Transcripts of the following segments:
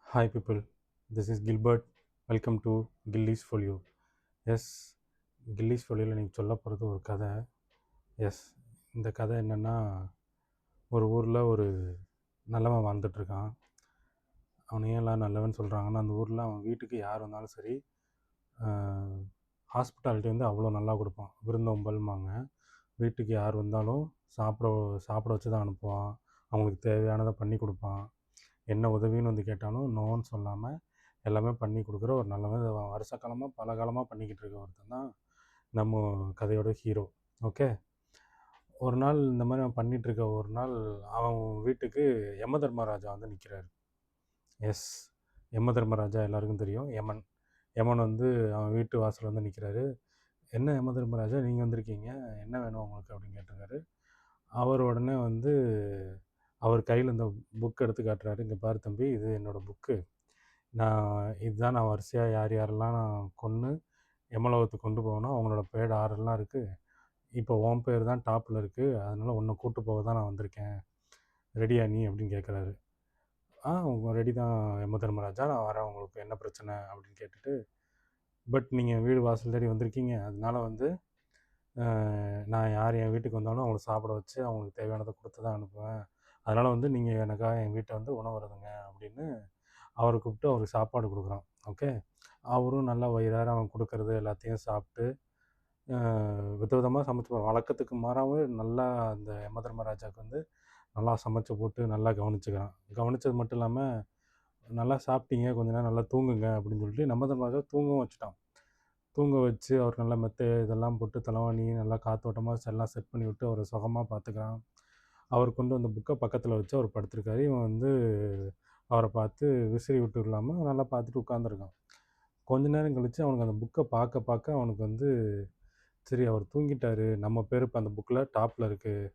Hi people, this is Gilbert. Welcome to Gilly's Folio. எஸ் Gilly's ஃபோலியோவில் நீங்கள் சொல்ல போகிறது ஒரு கதை. எஸ் இந்த கதை என்னென்னா, ஒரு ஊரில் ஒரு நல்லவன் வாழ்ந்துட்டுருக்கான். அவனை ஏன் எல்லாம் நல்லவன் சொல்கிறாங்கன்னா, அந்த ஊரில் அவன் வீட்டுக்கு யார் வந்தாலும் சரி, ஹாஸ்பிட்டாலிட்டி வந்து அவ்வளோ நல்லா கொடுப்பான். விருந்தோம்பல்மாங்க. வீட்டுக்கு யார் வந்தாலும் சாப்பிட வச்சு தான் அனுப்புவான். அவங்களுக்கு தேவையானதை பண்ணி கொடுப்பான். என்ன உதவின்னு வந்து கேட்டாலும் நோன்னு சொல்லாமல் எல்லாமே பண்ணி கொடுக்குற ஒரு நல்லவன். வருஷ காலமாக பல காலமாக பண்ணிக்கிட்டு இருக்க ஒருத்தன் தான் நம்ம கதையோட ஹீரோ. ஓகே, ஒரு நாள் இந்த மாதிரி அவன் பண்ணிகிட்ருக்க ஒரு நாள் அவன் வீட்டுக்கு யம தர்மராஜா வந்து நிற்கிறாரு. எஸ், யம தர்மராஜா எல்லாருக்கும் தெரியும். யமன் வந்து அவன் வீட்டு வாசல் வந்து நிற்கிறாரு. என்ன யம தர்மராஜா நீங்கள் வந்திருக்கீங்க, என்ன வேணும் உங்களுக்கு அப்படின்னு கேட்டிருக்காரு. அவர் உடனே வந்து அவர் கையில் இந்த புக் எடுத்து காட்டுறாரு. இங்கே பாரு தம்பி, இது என்னோடய புக்கு. இதுதான் நான் வரிசையாக யார் யாரெல்லாம் நான் கொன்று யமலோகத்துக்கு கொண்டு போகணும், அவங்களோட பேர் ஆறெல்லாம் இருக்குது. இப்போ உன் பேர் தான் டாப்பில் இருக்குது, அதனால் உன்னை கூட்டு போக தான் நான் வந்திருக்கேன். ரெடியா நீ அப்படின்னு கேட்குறாரு. உங்கள் ரெடி தான் யம தர்மராஜா, நான் வரேன், உங்களுக்கு என்ன பிரச்சனை அப்படின்னு கேட்டுட்டு, பட் நீங்கள் வீடு வாசல் தேடி வந்திருக்கீங்க, அதனால வந்து நான் யார் என் வீட்டுக்கு வந்தாலும் அவங்கள சாப்பிட வச்சு அவங்களுக்கு தேவையானதை கொடுத்து தான் அனுப்புவேன். அதனால் வந்து நீங்கள் எனக்காக என் வீட்டை வந்து உணவு வருதுங்க அப்படின்னு அவரை கூப்பிட்டு அவருக்கு சாப்பாடு கொடுக்குறான். ஓகே, அவரும் நல்லா வயிறார அவன் கொடுக்குறது எல்லாத்தையும் சாப்பிட்டு விதவிதமாக சமைச்சு வழக்கத்துக்கு மாறாகவே நல்லா அந்த யம தர்மராஜாவுக்கு வந்து நல்லா சமைச்சு போட்டு நல்லா கவனிச்சுக்கிறான். கவனித்தது மட்டும் இல்லாமல், நல்லா சாப்பிட்டீங்க, கொஞ்ச நேரம் நல்லா தூங்குங்க அப்படின்னு சொல்லிட்டு யம தர்மராஜா தூங்கவும் வச்சுட்டான். தூங்க வச்சு அவர் நல்லா மெத்தை இதெல்லாம் போட்டு தலைவாணி நல்லா காத்தோட்டமாக எல்லாம் செட் பண்ணி விட்டு அவரை சுகமாக பார்த்துக்கிறான். அவர் கொண்டு வந்த புக்கை பக்கத்தில் வச்சு அவர் படுத்திருக்காரு. இவன் வந்து அவரை பார்த்து விசிறி விட்டு இல்லாமல் நல்லா பார்த்துட்டு உட்காந்துருக்கான். கொஞ்ச நேரம் கழித்து அவனுக்கு அந்த புக்கை பார்க்க பார்க்க அவனுக்கு வந்து, சரி அவர் தூங்கிட்டாரு, நம்ம பேர் இப்போ அந்த புக்கில் டாப்பில் இருக்குது,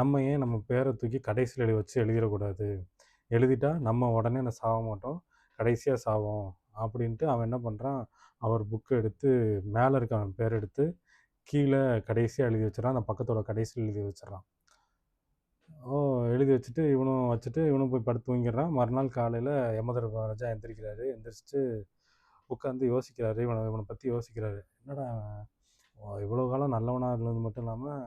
நம்ம ஏன் நம்ம பேரை தூக்கி கடைசியில் எழுதிடக்கூடாது, எழுதிட்டா நம்ம உடனே நான் சாக மாட்டோம், கடைசியாக சாவோம் அப்படின்ட்டு அவன் என்ன பண்ணுறான், அவர் புக்கை எடுத்து மேலே இருக்க அவன் பேர் எடுத்து கீழே கடைசியாக எழுதி வச்சிடறான். அந்த பக்கத்தோட கடைசியில் எழுதி வச்சிடறான். எழுதி வச்சுட்டு இவனும் போய் படுத்து தூங்கிடுறான். மறுநாள் காலையில் யம தர்மராஜா எந்திரிக்கிறாரு. எந்திரிச்சிட்டு உட்காந்து யோசிக்கிறாரு. இவனை பற்றி யோசிக்கிறாரு. என்னடா இவ்வளோ காலம் நல்லவனாக இருந்தது மட்டும் இல்லாமல்,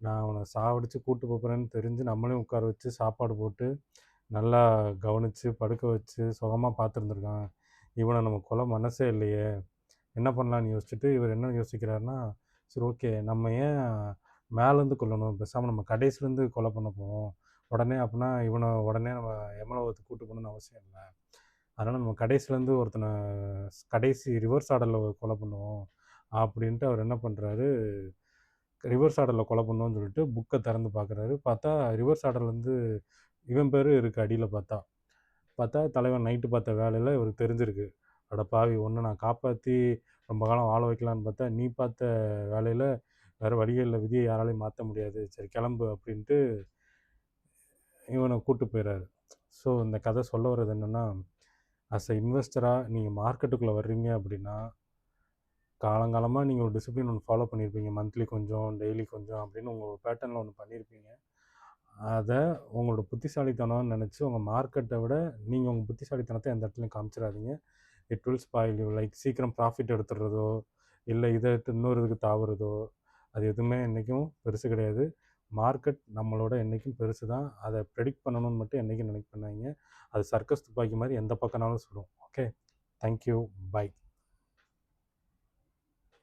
நான் அவனை சாவடித்து கூட்டு போகிறேன்னு தெரிஞ்சு நம்மளையும் உட்கார வச்சு சாப்பாடு போட்டு நல்லா கவனித்து படுக்க வச்சு சுகமாக பார்த்துருந்துருக்கான். இவனை நம்ம கொலை மனசே இல்லையே, என்ன பண்ணலான்னு யோசிச்சுட்டு இவர் என்ன யோசிக்கிறாருன்னா, சரி ஓகே, நம்ம ஏன் மேலேருந்து கொல்லணும், பேசாமல் நம்ம கடைசிலேருந்து கொலை பண்ண போவோம். உடனே அப்படின்னா இவனை உடனே நம்ம யமலோகத்துக்கு கூட்டு போகணுன்னு அவசியம் இல்லை. அதனால் நம்ம கடைசிலேருந்து ஒருத்தனை கடைசி ரிவர்ஸ் ஆர்டரில் கொலை பண்ணுவோம் அப்படின்ட்டு அவர் என்ன பண்ணுறாரு, ரிவர்ஸ் ஆர்டரில் கொலை பண்ணுவோன்னு சொல்லிட்டு புக்கை திறந்து பார்க்குறாரு. பார்த்தா ரிவர்ஸ் ஆர்டர்லேருந்து இவன் பேர் இருக்குது அடியில். பார்த்தா தலைவன் நைட்டு பார்த்த வேலையில் இவருக்கு தெரிஞ்சிருக்கு. அட பாவி, ஒன்று நான் காப்பாற்றி ரொம்ப காலம் வாழ வைக்கலான்னு பார்த்தா, நீ பார்த்த வேலையில் வேறு வழியே இல்லை, விதியை யாராலையும் மாற்ற முடியாது, சரி கிளம்பு அப்படின்ட்டு இவனை கூப்பிட்டு போயிடுறாரு. ஸோ இந்த கதை சொல்ல வர்றது என்னென்னா, அஸ் அ இன்வெஸ்டராக நீங்கள் மார்க்கெட்டுக்குள்ளே வர்றீங்க அப்படின்னா, காலங்காலமாக நீங்கள் ஒரு டிசிப்ளின் ஒன்று ஃபாலோ பண்ணியிருப்பீங்க. மந்த்லி கொஞ்சம், டெய்லி கொஞ்சம் அப்படின்னு உங்கள் பேட்டர்னில் ஒன்று பண்ணியிருப்பீங்க. அதை உங்களோட புத்திசாலித்தனம்னு நினச்சி உங்கள் மார்க்கெட்டை விட நீங்கள் உங்கள் புத்திசாலித்தனத்தை எந்த இடத்துலையும் காமிச்சிடாதீங்க. It will spoil you. Like சீக்கிரம் ப்ராஃபிட் எடுத்துடுறதோ, இல்லை இதை இன்னொரு இதுக்கு தாவுறதோ, அது எதுவுமே என்றைக்கும் பெருசு கிடையாது. மார்க்கெட் நம்மளோட என்றைக்கும் பெருசு தான். அதை ப்ரெடிக்ட் பண்ணணும்னு மட்டும் என்றைக்கும் நினைக்க பண்ணாதீங்க. அது சர்க்கஸ் துப்பாக்கி மாதிரி எந்த பக்கம்னாலும் சுடும். Okay, thank you, by.